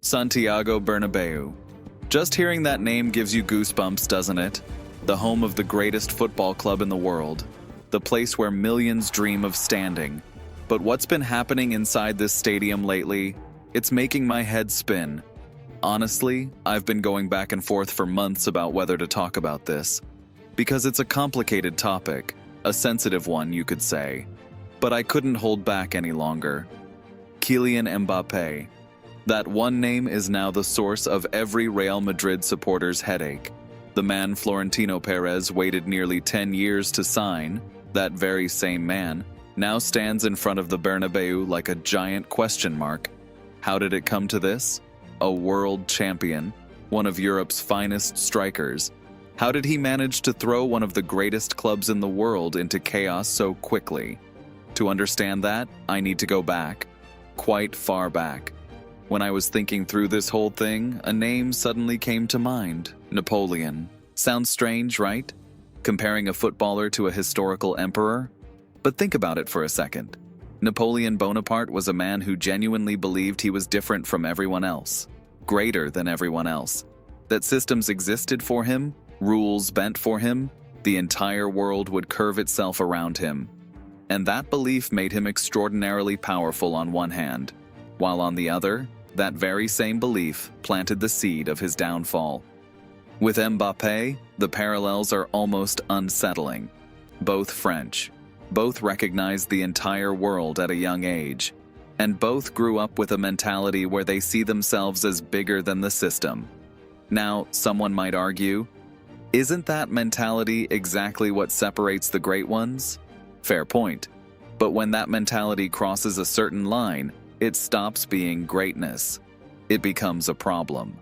Santiago Bernabéu. Just hearing that name gives you goosebumps, doesn't it? The home of the greatest football club in the world. The place where millions dream of standing. But what's been happening inside this stadium lately? It's making my head spin. Honestly, I've been going back and forth for months about whether to talk about this. Because it's a complicated topic, a sensitive one, you could say. But I couldn't hold back any longer. Kylian Mbappé. That one name is now the source of every Real Madrid supporter's headache. The man Florentino Perez waited nearly 10 years to sign, that very same man, now stands in front of the Bernabéu like a giant question mark. How did it come to this? A world champion, one of Europe's finest strikers. How did he manage to throw one of the greatest clubs in the world into chaos so quickly? To understand that, I need to go back, quite far back. When I was thinking through this whole thing, a name suddenly came to mind: Napoleon. Sounds strange, right? Comparing a footballer to a historical emperor? But think about it for a second. Napoleon Bonaparte was a man who genuinely believed he was different from everyone else, greater than everyone else, that systems existed for him, rules bent for him, the entire world would curve itself around him. And that belief made him extraordinarily powerful on one hand, while on the other, that very same belief planted the seed of his downfall. With Mbappé, the parallels are almost unsettling. Both French, both recognized the entire world at a young age, and both grew up with a mentality where they see themselves as bigger than the system. Now, someone might argue, isn't that mentality exactly what separates the great ones? Fair point. But when that mentality crosses a certain line, it stops being greatness. It becomes a problem.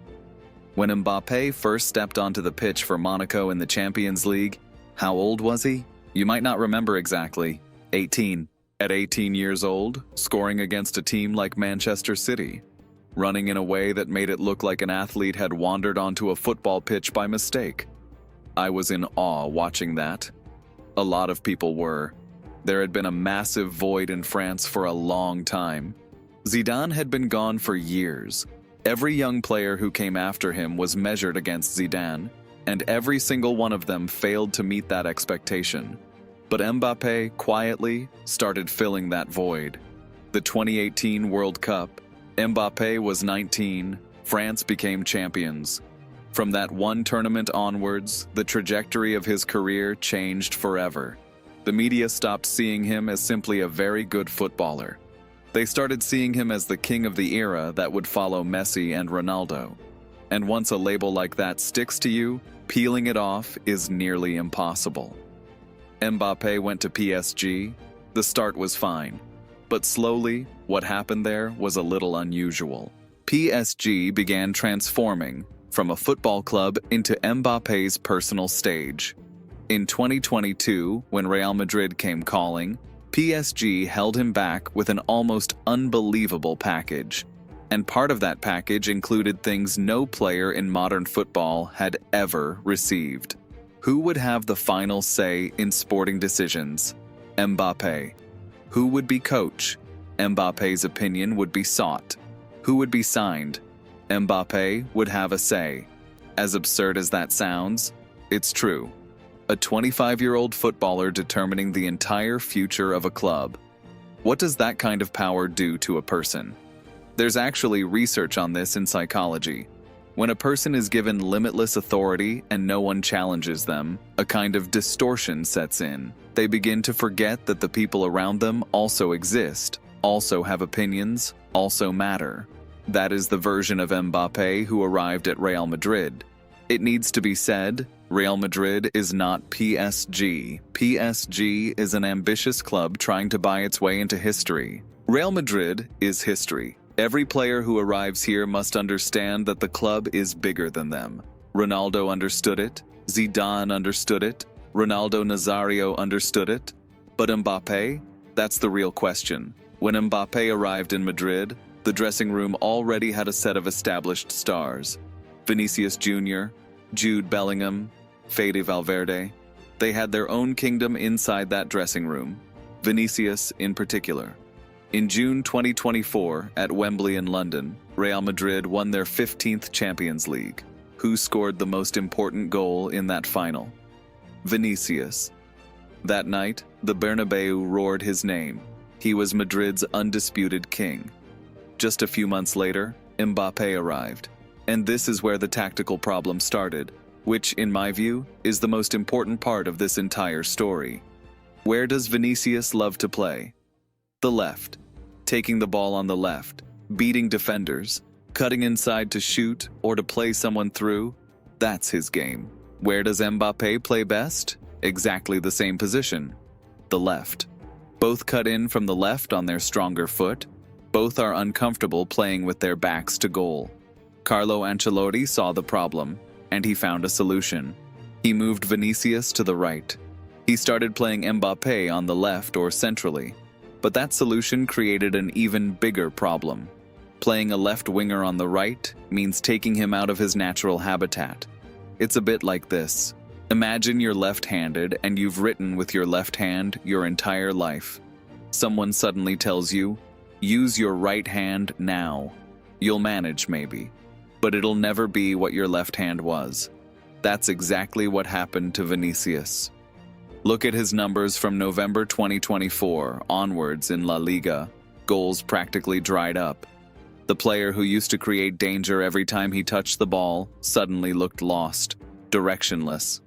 When Mbappé first stepped onto the pitch for Monaco in the Champions League, how old was he? You might not remember exactly. 18. At 18 years old, scoring against a team like Manchester City, running in a way that made it look like an athlete had wandered onto a football pitch by mistake. I was in awe watching that. A lot of people were. There had been a massive void in France for a long time. Zidane had been gone for years. Every young player who came after him was measured against Zidane, and every single one of them failed to meet that expectation. But Mbappé quietly started filling that void. The 2018 World Cup, Mbappé was 19, France became champions. From that one tournament onwards, the trajectory of his career changed forever. The media stopped seeing him as simply a very good footballer. They started seeing him as the king of the era that would follow Messi and Ronaldo. And once a label like that sticks to you, peeling it off is nearly impossible. Mbappé went to PSG. The start was fine. But slowly, what happened there was a little unusual. PSG began transforming from a football club into Mbappé's personal stage. In 2022, when Real Madrid came calling, PSG held him back with an almost unbelievable package. And part of that package included things no player in modern football had ever received. Who would have the final say in sporting decisions? Mbappé. Who would be coach? Mbappé's opinion would be sought. Who would be signed? Mbappé would have a say. As absurd as that sounds, it's true. A 25-year-old footballer determining the entire future of a club. What does that kind of power do to a person? There's actually research on this in psychology. When a person is given limitless authority and no one challenges them, a kind of distortion sets in. They begin to forget that the people around them also exist, also have opinions, also matter. That is the version of Mbappé who arrived at Real Madrid. It needs to be said, Real Madrid is not PSG. PSG is an ambitious club trying to buy its way into history. Real Madrid is history. Every player who arrives here must understand that the club is bigger than them. Ronaldo understood it. Zidane understood it. Ronaldo Nazario understood it. But Mbappé? That's the real question. When Mbappé arrived in Madrid, the dressing room already had a set of established stars. Vinicius Júnior, Jude Bellingham, Fede Valverde. They had their own kingdom inside that dressing room. Vinicius in particular. In June 2024, at Wembley in London, Real Madrid won their 15th Champions League. Who scored the most important goal in that final? Vinicius. That night, the Bernabéu roared his name. He was Madrid's undisputed king. Just a few months later, Mbappé arrived. And this is where the tactical problem started, which, in my view, is the most important part of this entire story. Where does Vinicius love to play? The left. Taking the ball on the left, beating defenders, cutting inside to shoot or to play someone through, that's his game. Where does Mbappé play best? Exactly the same position, the left. Both cut in from the left on their stronger foot. Both are uncomfortable playing with their backs to goal. Carlo Ancelotti saw the problem, and he found a solution. He moved Vinicius to the right. He started playing Mbappé on the left or centrally. But that solution created an even bigger problem. Playing a left winger on the right means taking him out of his natural habitat. It's a bit like this. Imagine you're left-handed and you've written with your left hand your entire life. Someone suddenly tells you, use your right hand now. You'll manage maybe, but it'll never be what your left hand was. That's exactly what happened to Vinicius. Look at his numbers from November 2024 onwards in La Liga. Goals practically dried up. The player who used to create danger every time he touched the ball suddenly looked lost, directionless.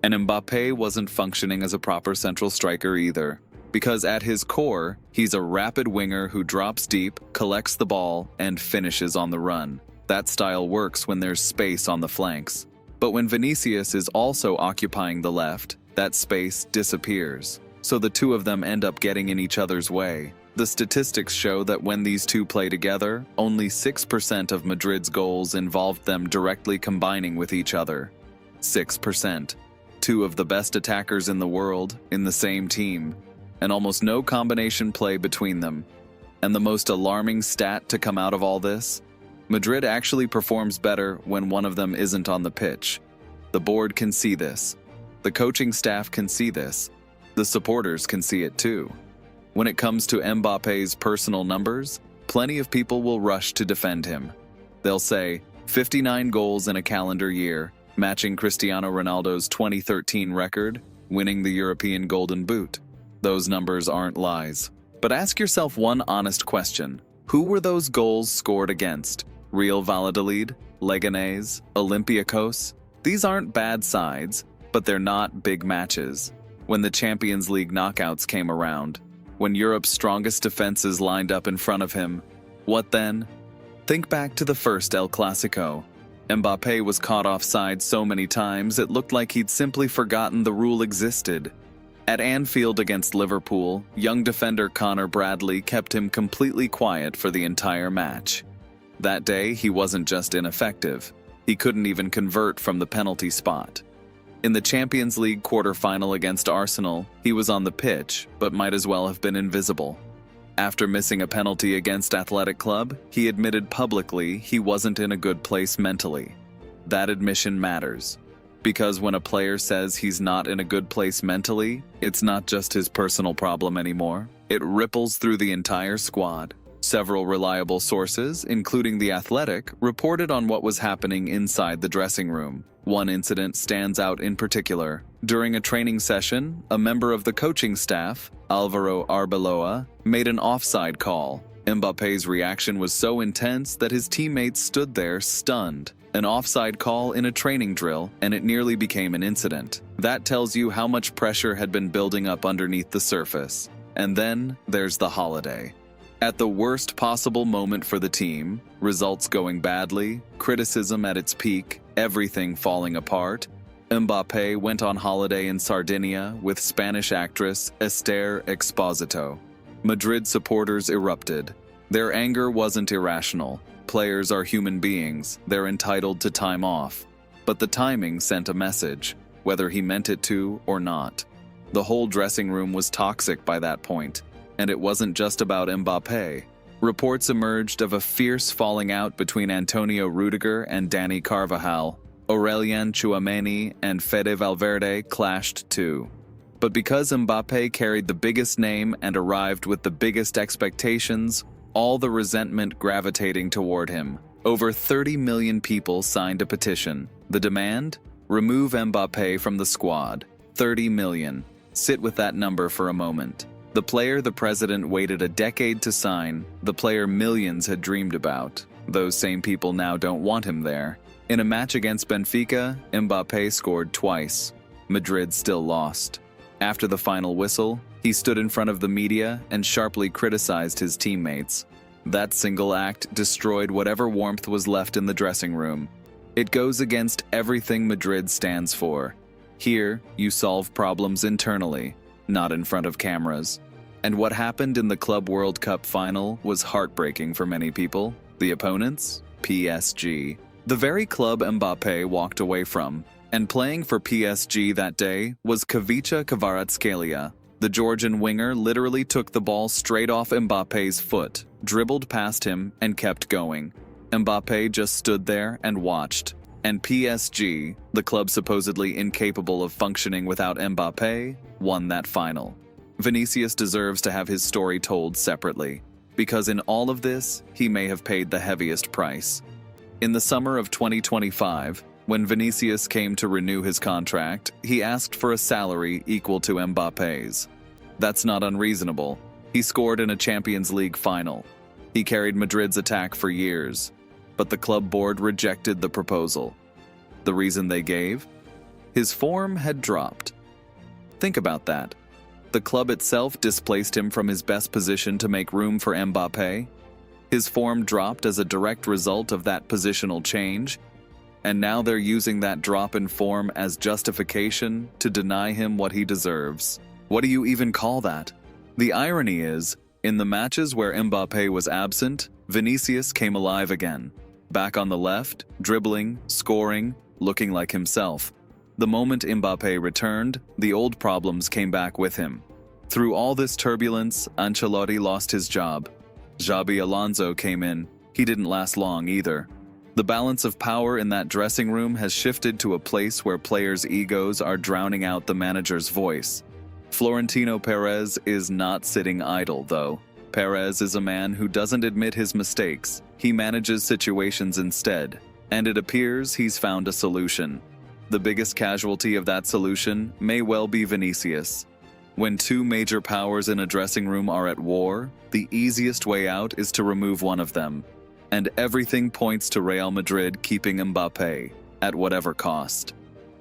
And Mbappé wasn't functioning as a proper central striker either, because at his core, he's a rapid winger who drops deep, collects the ball, and finishes on the run. That style works when there's space on the flanks. But when Vinicius is also occupying the left, that space disappears. So the two of them end up getting in each other's way. The statistics show that when these two play together, only 6% of Madrid's goals involved them directly combining with each other. 6%. Two of the best attackers in the world in the same team, and almost no combination play between them. And the most alarming stat to come out of all this? Madrid actually performs better when one of them isn't on the pitch. The board can see this. The coaching staff can see this. The supporters can see it too. When it comes to Mbappé's personal numbers, plenty of people will rush to defend him. They'll say, 59 goals in a calendar year, matching Cristiano Ronaldo's 2013 record, winning the European Golden Boot. Those numbers aren't lies. But ask yourself one honest question. Who were those goals scored against? Real Valladolid? Leganés? Olympiacos? These aren't bad sides, but they're not big matches. When the Champions League knockouts came around, when Europe's strongest defenses lined up in front of him, what then? Think back to the first El Clasico. Mbappé was caught offside so many times it looked like he'd simply forgotten the rule existed. At Anfield against Liverpool, young defender Connor Bradley kept him completely quiet for the entire match. That day, he wasn't just ineffective. He couldn't even convert from the penalty spot. In the Champions League quarter-final against Arsenal, he was on the pitch, but might as well have been invisible. After missing a penalty against Athletic Club, he admitted publicly he wasn't in a good place mentally. That admission matters. Because when a player says he's not in a good place mentally, it's not just his personal problem anymore. It ripples through the entire squad. Several reliable sources, including The Athletic, reported on what was happening inside the dressing room. One incident stands out in particular. During a training session, a member of the coaching staff, Álvaro Arbeloa, made an offside call. Mbappé's reaction was so intense that his teammates stood there stunned. An offside call in a training drill, and it nearly became an incident. That tells you how much pressure had been building up underneath the surface. And then there's the holiday. At the worst possible moment for the team, results going badly, criticism at its peak, everything falling apart, Mbappé went on holiday in Sardinia with Spanish actress Esther Exposito. Madrid supporters erupted. Their anger wasn't irrational. Players are human beings, they're entitled to time off. But the timing sent a message, whether he meant it to or not. The whole dressing room was toxic by that point. And it wasn't just about Mbappé. Reports emerged of a fierce falling out between Antonio Rudiger and Dani Carvajal. Aurelien Tchouameni and Fede Valverde clashed too. But because Mbappé carried the biggest name and arrived with the biggest expectations, all the resentment gravitating toward him. Over 30 million people signed a petition. The demand? Remove Mbappé from the squad. 30 million. Sit with that number for a moment. The player the president waited a decade to sign, the player millions had dreamed about. Those same people now don't want him there. In a match against Benfica, Mbappé scored twice. Madrid still lost. After the final whistle, he stood in front of the media and sharply criticized his teammates. That single act destroyed whatever warmth was left in the dressing room. It goes against everything Madrid stands for. Here, you solve problems internally, not in front of cameras. And what happened in the Club World Cup final was heartbreaking for many people. The opponents? PSG. The very club Mbappé walked away from. And playing for PSG that day was Kylian Mbappé. The Georgian winger literally took the ball straight off Mbappe's foot, dribbled past him, and kept going. Mbappé just stood there and watched. And PSG, the club supposedly incapable of functioning without Mbappé, won that final. Vinicius deserves to have his story told separately, because in all of this, he may have paid the heaviest price. In the summer of 2025, when Vinicius came to renew his contract, he asked for a salary equal to Mbappe's. That's not unreasonable. He scored in a Champions League final. He carried Madrid's attack for years, but the club board rejected the proposal. The reason they gave? His form had dropped. Think about that. The club itself displaced him from his best position to make room for Mbappé. His form dropped as a direct result of that positional change, and now they're using that drop in form as justification to deny him what he deserves. What do you even call that? The irony is, in the matches where Mbappé was absent, Vinicius came alive again. Back on the left, dribbling, scoring, looking like himself. The moment Mbappé returned, the old problems came back with him. Through all this turbulence, Ancelotti lost his job. Xabi Alonso came in. He didn't last long either. The balance of power in that dressing room has shifted to a place where players' egos are drowning out the manager's voice. Florentino Perez is not sitting idle, though. Perez is a man who doesn't admit his mistakes. He manages situations instead, and it appears he's found a solution. The biggest casualty of that solution may well be Vinicius. When two major powers in a dressing room are at war, the easiest way out is to remove one of them. And everything points to Real Madrid keeping Mbappé, at whatever cost.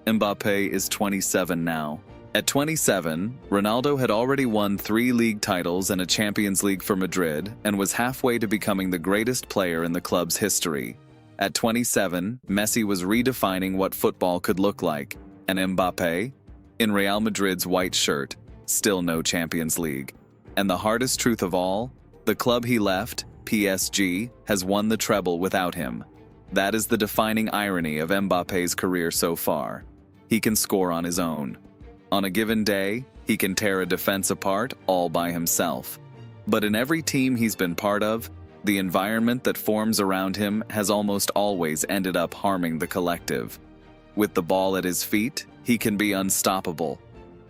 Mbappé is 27 now. At 27, Ronaldo had already won 3 league titles and a Champions League for Madrid and was halfway to becoming the greatest player in the club's history. At 27, Messi was redefining what football could look like, and Mbappé, in Real Madrid's white shirt, still no Champions League. And the hardest truth of all, the club he left, PSG, has won the treble without him. That is the defining irony of Mbappe's career so far. He can score on his own. On a given day, he can tear a defense apart all by himself. But in every team he's been part of, the environment that forms around him has almost always ended up harming the collective. With the ball at his feet, he can be unstoppable.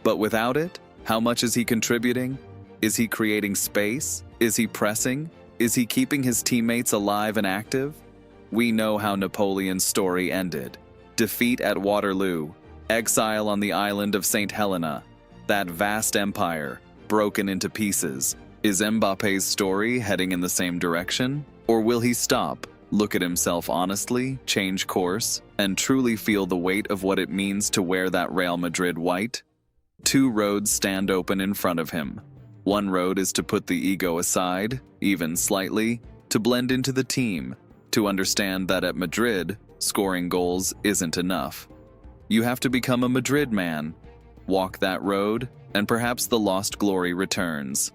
But without it, how much is he contributing? Is he creating space? Is he pressing? Is he keeping his teammates alive and active? We know how Napoleon's story ended. Defeat at Waterloo, exile on the island of St. Helena, that vast empire, broken into pieces. Is Mbappe's story heading in the same direction? Or will he stop, look at himself honestly, change course, and truly feel the weight of what it means to wear that Real Madrid white? 2 roads stand open in front of him. One road is to put the ego aside, even slightly, to blend into the team, to understand that at Madrid, scoring goals isn't enough. You have to become a Madrid man, walk that road, and perhaps the lost glory returns.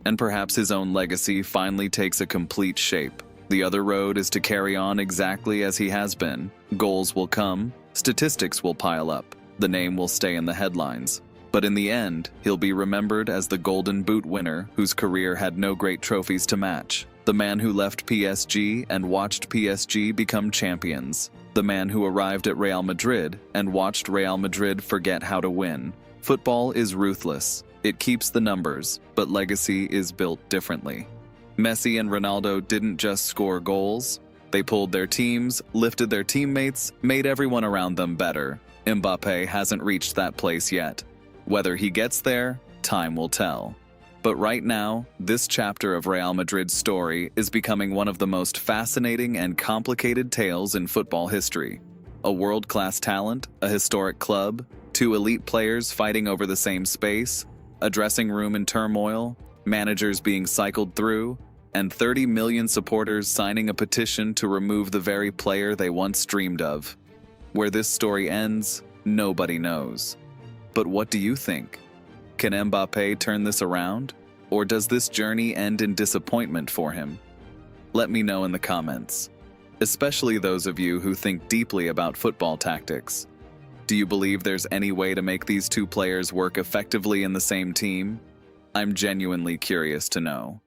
And perhaps his own legacy finally takes a complete shape. The other road is to carry on exactly as he has been. Goals will come, statistics will pile up, the name will stay in the headlines. But in the end, he'll be remembered as the Golden Boot winner whose career had no great trophies to match. The man who left PSG and watched PSG become champions. The man who arrived at Real Madrid and watched Real Madrid forget how to win. Football is ruthless. It keeps the numbers, but legacy is built differently. Messi and Ronaldo didn't just score goals. They pulled their teams, lifted their teammates, made everyone around them better. Mbappé hasn't reached that place yet. Whether he gets there, time will tell. But right now, this chapter of Real Madrid's story is becoming one of the most fascinating and complicated tales in football history. A world-class talent, a historic club, two elite players fighting over the same space, a dressing room in turmoil, managers being cycled through, and 30 million supporters signing a petition to remove the very player they once dreamed of. Where this story ends, nobody knows. But what do you think? Can Mbappé turn this around? Or does this journey end in disappointment for him? Let me know in the comments, especially those of you who think deeply about football tactics. Do you believe there's any way to make these two players work effectively in the same team? I'm genuinely curious to know.